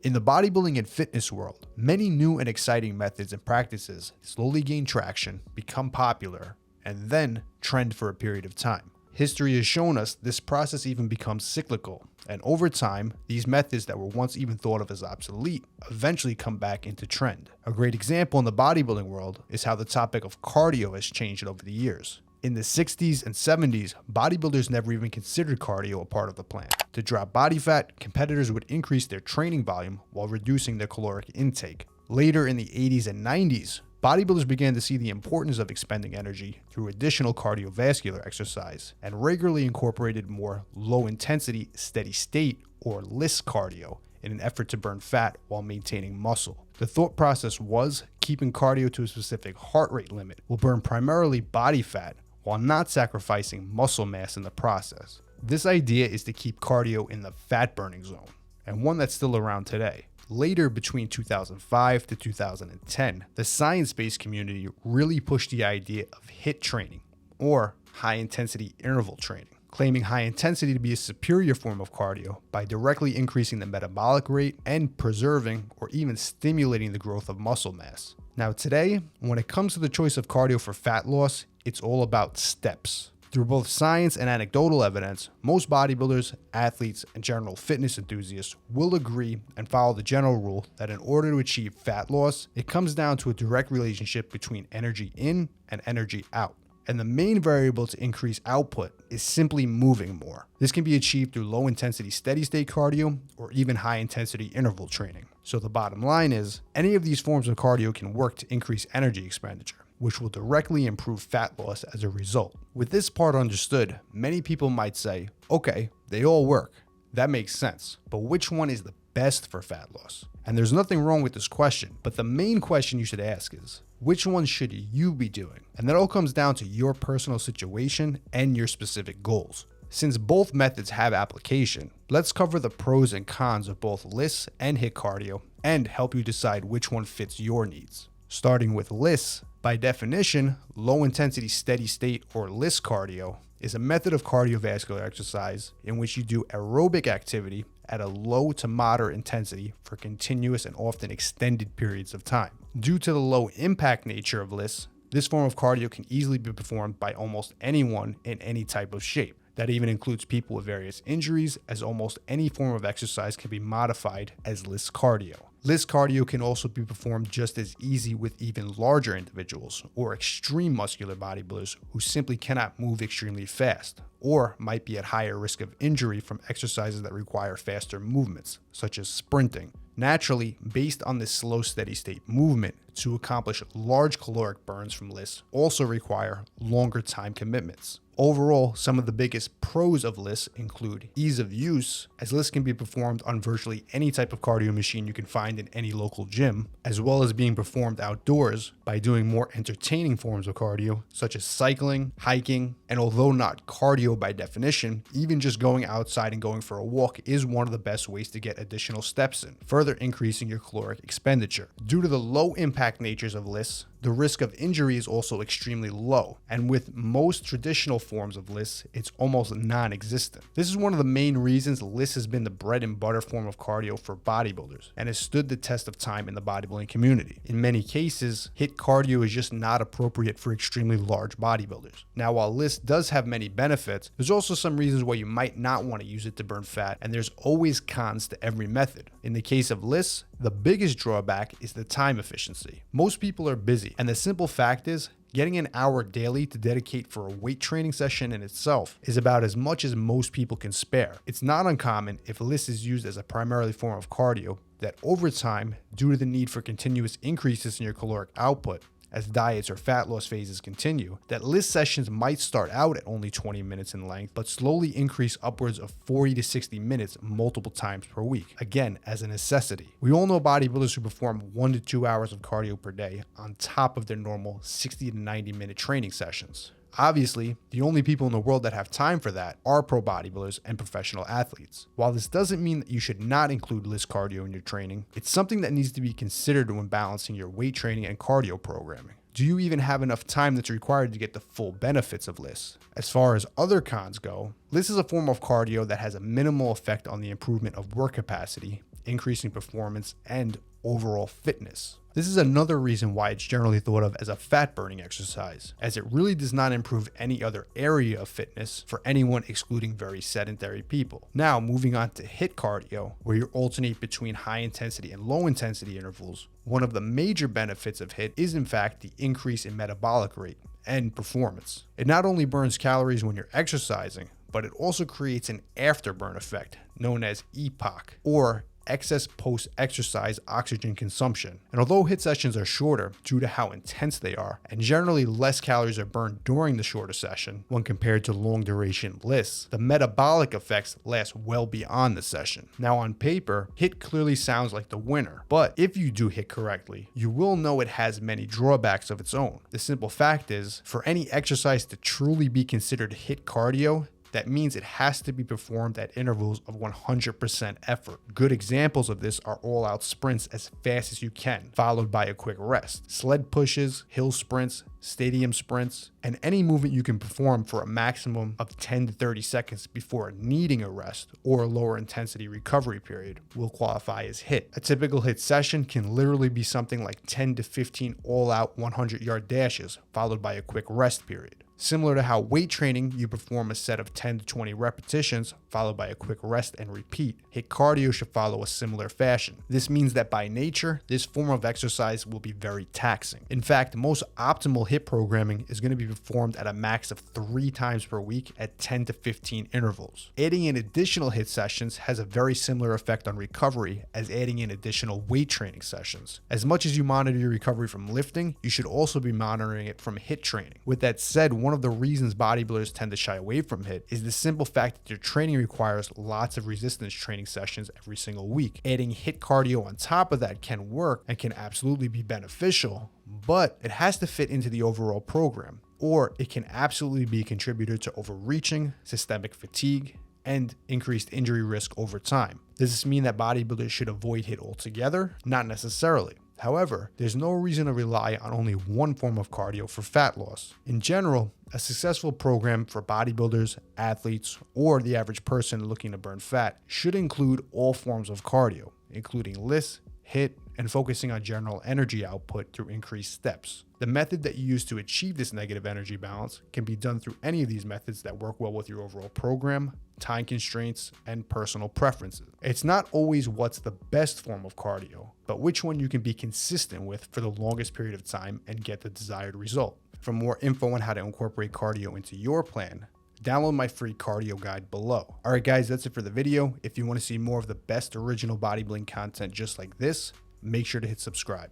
In the bodybuilding and fitness world, many new and exciting methods and practices slowly gain traction, become popular, and then trend for a period of time. History has shown us this process even becomes cyclical, and over time, these methods that were once even thought of as obsolete eventually come back into trend. A great example in the bodybuilding world is how the topic of cardio has changed over the years. In the 60s and 70s, bodybuilders never even considered cardio a part of the plan. To drop body fat, competitors would increase their training volume while reducing their caloric intake. Later in the 80s and 90s, bodybuilders began to see the importance of expending energy through additional cardiovascular exercise and regularly incorporated more low-intensity, steady-state, or LISS cardio in an effort to burn fat while maintaining muscle. The thought process was keeping cardio to a specific heart rate limit will burn primarily body fat while not sacrificing muscle mass in the process. This idea is to keep cardio in the fat-burning zone, and one that's still around today. Later, between 2005 to 2010, the science-based community really pushed the idea of HIIT training, or high-intensity interval training, claiming high intensity to be a superior form of cardio by directly increasing the metabolic rate and preserving or even stimulating the growth of muscle mass. Now today, when it comes to the choice of cardio for fat loss, it's all about steps. Through both science and anecdotal evidence, most bodybuilders, athletes, and general fitness enthusiasts will agree and follow the general rule that in order to achieve fat loss, it comes down to a direct relationship between energy in and energy out. And the main variable to increase output is simply moving more. This can be achieved through low-intensity steady-state cardio or even high-intensity interval training. So the bottom line is, any of these forms of cardio can work to increase energy expenditure, which will directly improve fat loss as a result. With this part understood, many people might say, okay, they all work. That makes sense. But which one is the best for fat loss? And there's nothing wrong with this question, but the main question you should ask is, which one should you be doing? And that all comes down to your personal situation and your specific goals. Since both methods have application, let's cover the pros and cons of both LISS and HIIT cardio and help you decide which one fits your needs. Starting with LISS, by definition, low-intensity steady-state or LISS cardio is a method of cardiovascular exercise in which you do aerobic activity at a low to moderate intensity for continuous and often extended periods of time. Due to the low impact nature of LISS, this form of cardio can easily be performed by almost anyone in any type of shape. That even includes people with various injuries, as almost any form of exercise can be modified as LISS cardio. LISS cardio can also be performed just as easy with even larger individuals or extreme muscular bodybuilders who simply cannot move extremely fast or might be at higher risk of injury from exercises that require faster movements, such as sprinting. Naturally, based on this slow steady state movement, to accomplish large caloric burns from LISS also require longer time commitments. Overall, some of the biggest pros of LISS include ease of use, as LISS can be performed on virtually any type of cardio machine you can find in any local gym, as well as being performed outdoors by doing more entertaining forms of cardio, such as cycling, hiking, and although not cardio by definition, even just going outside and going for a walk is one of the best ways to get additional steps in, further increasing your caloric expenditure. Due to the low impact natures of LISS, the risk of injury is also extremely low, and with most traditional forms of LISS, it's almost non-existent. This is one of the main reasons LISS has been the bread and butter form of cardio for bodybuilders and has stood the test of time in the bodybuilding community. In many cases, HIIT cardio is just not appropriate for extremely large bodybuilders. Now, while LISS does have many benefits, there's also some reasons why you might not want to use it to burn fat, and there's always cons to every method. In the case of LISS, the biggest drawback is the time efficiency. Most people are busy, and the simple fact is, getting an hour daily to dedicate for a weight training session in itself is about as much as most people can spare. It's not uncommon, if LISS is used as a primarily form of cardio, that over time, due to the need for continuous increases in your caloric output, as diets or fat loss phases continue, that LISS sessions might start out at only 20 minutes in length, but slowly increase upwards of 40 to 60 minutes multiple times per week, again, as a necessity. We all know bodybuilders who perform 1 to 2 hours of cardio per day on top of their normal 60 to 90 minute training sessions. Obviously, the only people in the world that have time for that are pro bodybuilders and professional athletes. While this doesn't mean that you should not include LISS cardio in your training, it's something that needs to be considered when balancing your weight training and cardio programming. Do you even have enough time that's required to get the full benefits of LISS? As far as other cons go, LISS is a form of cardio that has a minimal effect on the improvement of work capacity, increasing performance, and overall fitness. This is another reason why it's generally thought of as a fat burning exercise, as it really does not improve any other area of fitness for anyone excluding very sedentary people. Now, moving on to HIIT cardio, where you alternate between high intensity and low intensity intervals. One of the major benefits of HIIT is in fact the increase in metabolic rate and performance. It not only burns calories when you're exercising, but it also creates an afterburn effect known as EPOC, or excess post-exercise oxygen consumption. And although HIIT sessions are shorter due to how intense they are, and generally less calories are burned during the shorter session when compared to long duration LISS, the metabolic effects last well beyond the session. Now on paper, HIIT clearly sounds like the winner, but if you do HIIT correctly, you will know it has many drawbacks of its own. The simple fact is, for any exercise to truly be considered HIIT cardio, that means it has to be performed at intervals of 100% effort. Good examples of this are all-out sprints as fast as you can, followed by a quick rest, sled pushes, hill sprints, stadium sprints, and any movement you can perform for a maximum of 10 to 30 seconds before needing a rest or a lower intensity recovery period will qualify as HIIT. A typical HIIT session can literally be something like 10 to 15 all-out 100-yard dashes, followed by a quick rest period. Similar to how weight training, you perform a set of 10 to 20 repetitions, followed by a quick rest and repeat. HIIT cardio should follow a similar fashion. This means that by nature, this form of exercise will be very taxing. In fact, most optimal HIIT programming is going to be performed at a max of 3 times per week at 10 to 15 intervals. Adding in additional HIIT sessions has a very similar effect on recovery as adding in additional weight training sessions. As much as you monitor your recovery from lifting, you should also be monitoring it from HIIT training. With that said, one of the reasons bodybuilders tend to shy away from HIIT is the simple fact that their training requires lots of resistance training sessions every single week. Adding HIIT cardio on top of that can work and can absolutely be beneficial, but it has to fit into the overall program, or it can absolutely be a contributor to overreaching, systemic fatigue, and increased injury risk over time. Does this mean that bodybuilders should avoid HIIT altogether? Not necessarily. However, there's no reason to rely on only one form of cardio for fat loss. In general, a successful program for bodybuilders, athletes, or the average person looking to burn fat should include all forms of cardio, including LISS, HIIT, and focusing on general energy output through increased steps. The method that you use to achieve this negative energy balance can be done through any of these methods that work well with your overall program, time constraints, and personal preferences. It's not always what's the best form of cardio, but which one you can be consistent with for the longest period of time and get the desired result. For more info on how to incorporate cardio into your plan, download my free cardio guide below. Alright guys, that's it for the video. If you want to see more of the best original bodybuilding content just like this, make sure to hit subscribe.